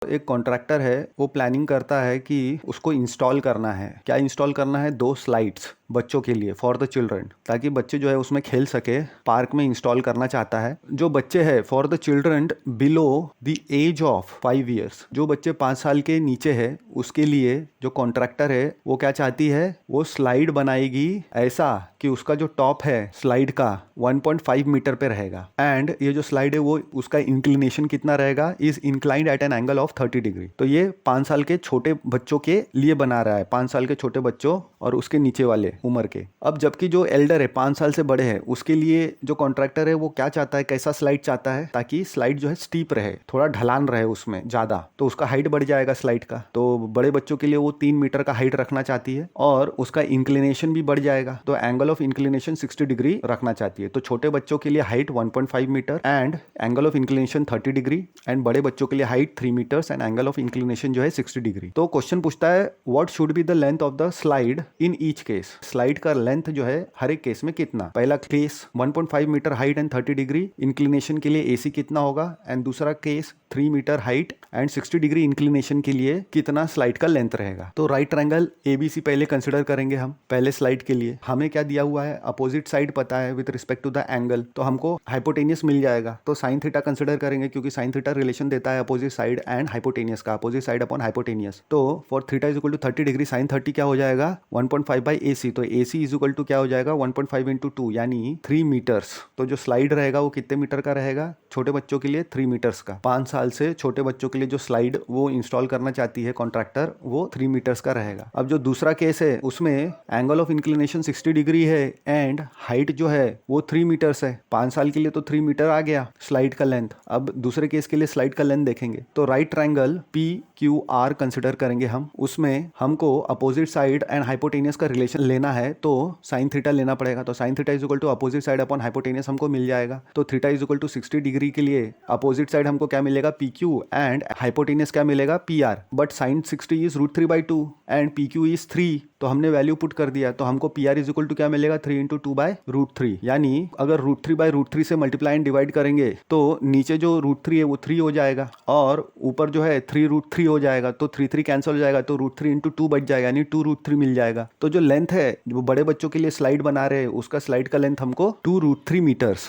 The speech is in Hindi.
एक कॉन्ट्रैक्टर है, वो प्लानिंग करता है कि उसको इंस्टॉल करना है। क्या इंस्टॉल करना है? 2 स्लाइड्स बच्चों के लिए, फॉर द चिल्ड्रन, ताकि बच्चे जो है उसमें खेल सके। पार्क में इंस्टॉल करना चाहता है। जो बच्चे हैं for the children below the age of 5 years, जो बच्चे 5 साल के नीचे है, उसके लिए जो कॉन्ट्रैक्टर है वो क्या चाहती है, वो स्लाइड बनाएगी ऐसा कि उसका जो टॉप है स्लाइड का 1.5 मीटर पे रहेगा। एंड ये जो स्लाइड है वो उसका इंक्लिनेशन कितना रहेगा, is inclined at an angle of 30 degree. तो ये 5 साल के छोटे बच्चों के लिए बना रहा है, 5 साल के छोटे बच्चों और उसके नीचे वाले उम्र के। अब जबकि जो एल्डर है 5 साल से बड़े हैं, उसके लिए जो कॉन्ट्रैक्टर है वो क्या चाहता है, कैसा स्लाइड चाहता है, ताकि स्लाइड जो है स्टीप रहे, थोड़ा ढलान रहे उसमें ज्यादा, तो उसका हाइट बढ़ जाएगा स्लाइड का। तो बड़े बच्चों के लिए वो 3 मीटर का हाइट रखना चाहती है और उसका इंक्लिनेशन भी बढ़ जाएगा, तो एंगल ऑफ इंक्लिनेशन 60 डिग्री रखना चाहती है। तो छोटे बच्चों के लिए height 1.5 metre and angle of inclination 30 degree, एंड बड़े बच्चों के लिए height 3 metres and angle of inclination जो है 60 डिग्री। तो क्वेश्चन पूछता है what should be the length of the slide in each case. Slide का लेंथ जो है हर एक केस में कितना। पहला case 1.5 metre height and 30 degree inclination के लिए एसी कितना होगा, एंड दूसरा case 3 metre height and 60 degree inclination के लिए कितना स्लाइड का लेंथ रहेगा। तो राइट ट्रायंगल एबीसी पहले कंसिडर करेंगे हम। पहले स्लाइड के लिए हमें क्या दिया हुआ है, अपोजिट साइड पता है with respect to the angle, तो हमको हाइपोटेनियस मिल जाएगा। तो साइन थीटा कंसिडर करेंगे, क्योंकि साइन थीटा रिलेशन देता है अपोजिट साइड एंड हाइपोटेनियस का, अपोजिट साइड अपॉन हाइपोटेनियस। तो for theta is equal to 30 degree sine 30 क्या हो जाएगा, 1.5 बाई एसी। तो एसी इज इक्वल टू क्या हो जाएगा, 1.5 इंटू 2 यानी 3 मीटर्स। तो जो स्लाइड रहेगा वो कितने मीटर का रहेगा, छोटे बच्चों के लिए 3 मीटर्स का। 5 साल से छोटे बच्चों के लिए जो स्लाइड वो इंस्टॉल करना चाहती है कॉन्ट्रैक्टर, वो 3 मीटर्स का रहेगा। अब जो दूसरा केस है उसमें एंगल ऑफ इंक्लिनेशन 60 डिग्री है एंड हाइट जो है वो 3 मीटर्स है। 5 साल के लिए तो 3 मीटर आ गया स्लाइड का लेंथ। अब दूसरे केस के लिए स्लाइड का लेंथ देखेंगे, तो right triangle P Q R consider करेंगे हम। उसमें हमको अपोजिट साइड एंड हाइपोटेनियस का रिलेशन लेना है, तो साइन थीटा लेना पड़ेगा। तो sine theta is equal to opposite side upon hypotenuse हमको मिल जाएगा। तो theta is equal to 60 degree के लिए अपोजिट साइड हमको क्या मिलेगा, पी क्यू, एंड हाइपोटेनियस क्या मिलेगा, P R. But sine 60 is √3/2 and P Q is 3, तो हमने वैल्यू पुट कर दिया। तो हमको P R is equal to क्या मिलेगा, 3 इंटू 2/√3। यानी अगर √3/√3 से मल्टीप्लाई एंड डिवाइड करेंगे तो नीचे जो √3 है वो 3 हो जाएगा और ऊपर जो है 3√3 हो जाएगा। तो 3 कैंसिल हो जाएगा, तो √3 इंटू 2 बच जाएगा, यानी 2√3 मिल जाएगा। तो जो लेंथ है जो बड़े बच्चों के लिए स्लाइड बना रहे हैं उसका स्लाइड का लेंथ हमको 2√3 मीटर्स